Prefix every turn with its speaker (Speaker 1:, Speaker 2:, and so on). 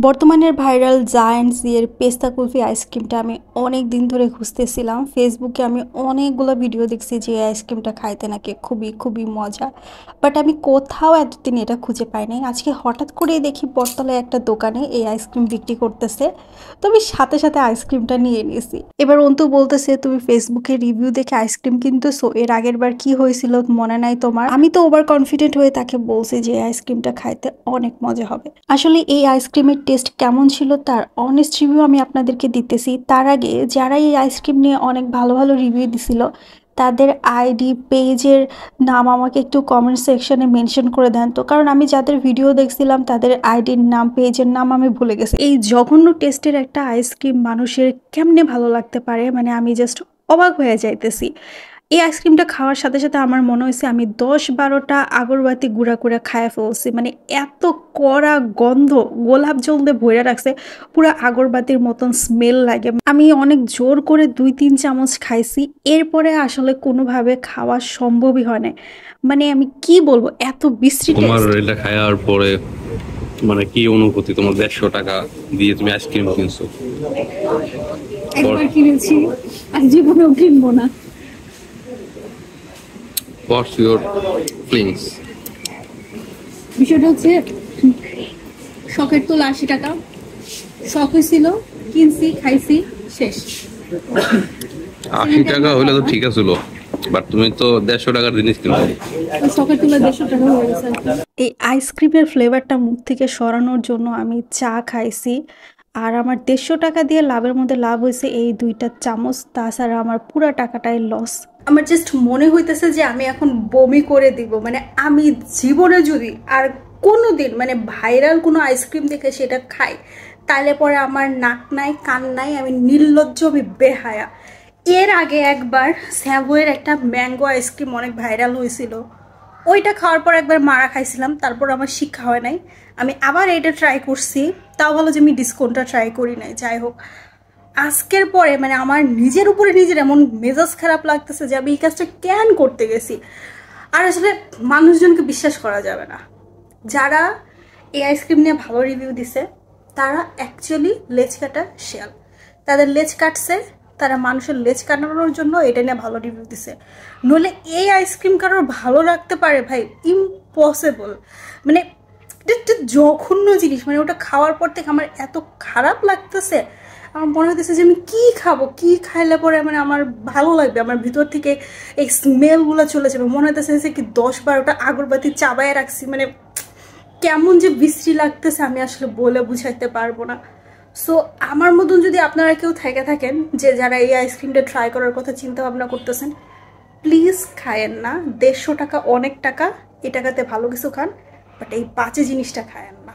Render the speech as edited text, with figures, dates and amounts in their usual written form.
Speaker 1: বর্তমানের viral giants এর পেস্তা কুলফি আইসক্রিমটা আমি অনেক দিন ধরে খুঁজতেছিলাম। ফেসবুকে আমি অনেকগুলো ভিডিও দেখছি যে এই আইসক্রিমটা খাইতে নাকি খুবই খুবই মজা, বাট আমি কোথাও এতদিন এটা খুঁজে পাইনি। আজকে হঠাৎ করেই দেখি বটতলায় একটা দোকানে এই আইসক্রিম বিক্রি করতেছে, তো আমি সাথে সাথে আইসক্রিমটা নিয়ে নিয়েছি। এবার অন্তু বলতেছে, তুমি ফেসবুকে রিভিউ দেখে আইসক্রিম কিনতেছো, এর আগের বার কি হয়েছিল মনে নাই তোমার? আমি তো ওভার কনফিডেন্ট হয়ে তাকে বলছি যে এই আইসক্রিমটা খাইতে অনেক মজা হবে। আসলে এই আইসক্রিমের টেস্ট কেমন ছিল তার অনেস্ট রিভিউ আমি আপনাদেরকে দিতেছি। তার আগে যারা এই আইসক্রিম নিয়ে অনেক ভালো ভালো রিভিউ দিছিল তাদের আইডি পেজের নাম আমাকে একটু কমেন্ট সেকশনে মেনশন করে দেন তো, কারণ আমি যাদের ভিডিও দেখছিলাম তাদের আইডির নাম পেজের নাম আমি ভুলে গেছি। এই জঘন্য টেস্টের একটা আইসক্রিম মানুষের কেমনে ভালো লাগতে পারে, মানে আমি জাস্ট অবাক হয়ে যাইতেছি। এই আইসক্রিমটা খাওয়ার সাথে সাথে আমার মনে হয়েছে আমি 10-12টা আগরবাতি গুঁড়া করে খায় ফেলছি। মানে এত কড়া গন্ধ, গোলাপ জল দিয়ে ভরে রাখছে, পুরো আগরবাতির মতন স্মেল লাগে। আমি অনেক জোর করে 2-3 চামচ খাইছি, এরপরে আসলে কোনোভাবে খাওয়া সম্ভবই হয় না। মানে আমি কি বলবো, এত বিশ্রী
Speaker 2: তোমার
Speaker 1: টেস্ট।
Speaker 2: এটা খাওয়ার পরে মানে কি অনুভূতি? তোমার 150 টাকা দিয়ে তুমি আইসক্রিম কিনছো।
Speaker 3: একবার কিনেছি আর জীবনেও কিনবো না।
Speaker 2: What's your feelings?
Speaker 3: বিষয়টা হচ্ছে শখের তোলা 80 টাকা, শখ হয়েছিল, কিনছি, খাইছি, শেষ।
Speaker 2: 80 টাকা হইলে তো ঠিক আছিল, বাট তুমি তো 150 টাকার জিনিস কিনছো।
Speaker 3: শখের তোলা 150 টাকা হয়ে গেছে আর কি।
Speaker 1: এই আইসক্রিমের ফ্লেভারটা মুখ থেকে সরানোর জন্য আমি চা খাইছি, আর আমার 150 টাকা দিয়ে লাভের মধ্যে লাভ হয়েছে এই 2টা চামচ, তাছাড়া আমার পুরো টাকাটাই লস। আমার জাস্ট মনে হইতেছে যে আমি এখন বমি করে দিব। মানে আমি জীবনে যদি আর কোনো দিন মানে ভাইরাল কোনো আইসক্রিম দেখে সেটা খাই, তাহলে পরে আমার নাক নাই কান নাই, আমি নির্লজ্জ, আমি বেহায়া। এর আগে একবার স্যাভোয়ের একটা ম্যাঙ্গো আইসক্রিম অনেক ভাইরাল হয়েছিল, ওইটা খাওয়ার পর একবার মারা খাইছিলাম, তারপর আমার শিক্ষা হয় নাই। আমি আবার এটা ট্রাই করছি, তাও ভালো যে আমি ডিসকোনটা ট্রাই করি নাই। যাই হোক, আজকের পরে মানে আমার নিজের উপরে নিজের এমন মেজাজ খারাপ লাগতেছে যে আমি এই কাজটা কেন করতে গেছি। আর আসলে মানুষজনকে বিশ্বাস করা যাবে না। যারা এই আইসক্রিম নিয়ে ভালো রিভিউ দিছে তারা অ্যাকচুয়ালি লেজ কাটা শেয়াল। তাদের লেজ কাটছে, তারা মানুষের লেজ কাটানোর জন্য এটা নিয়ে ভালো রিভিউ দিছে। নইলে এই আইসক্রিম কারোর ভালো লাগতে পারে ভাই? ইম্পসিবল। মানে এটা একটা জঘন্য জিনিস। মানে ওটা খাওয়ার পর থেকে আমার এত খারাপ লাগতেছে, আমার মনে হইতেছে যে আমি কি খাবো, কি খাইলে পরে মানে আমার ভালো লাগবে, আমার ভিতর থেকে এই স্মেলগুলো চলে যাবে। মনে হইতেছে যে কি 10-12টা আগরবাতি চাবায় রাখছি। মানে কেমন যে বিশ্রী লাগতেছে আমি আসলে বলে বুঝাইতে পারবো না। সো আমার মতন যদি আপনারা কেউ থেকে থাকেন যে যারা এই আইসক্রিমটা ট্রাই করার কথা চিন্তা ভাবনা করতেছেন, প্লিজ খায়েন না। 150 টাকা অনেক টাকা, এই টাকাতে ভালো কিছু খান, বাট এই বাজে জিনিসটা খায়েন না।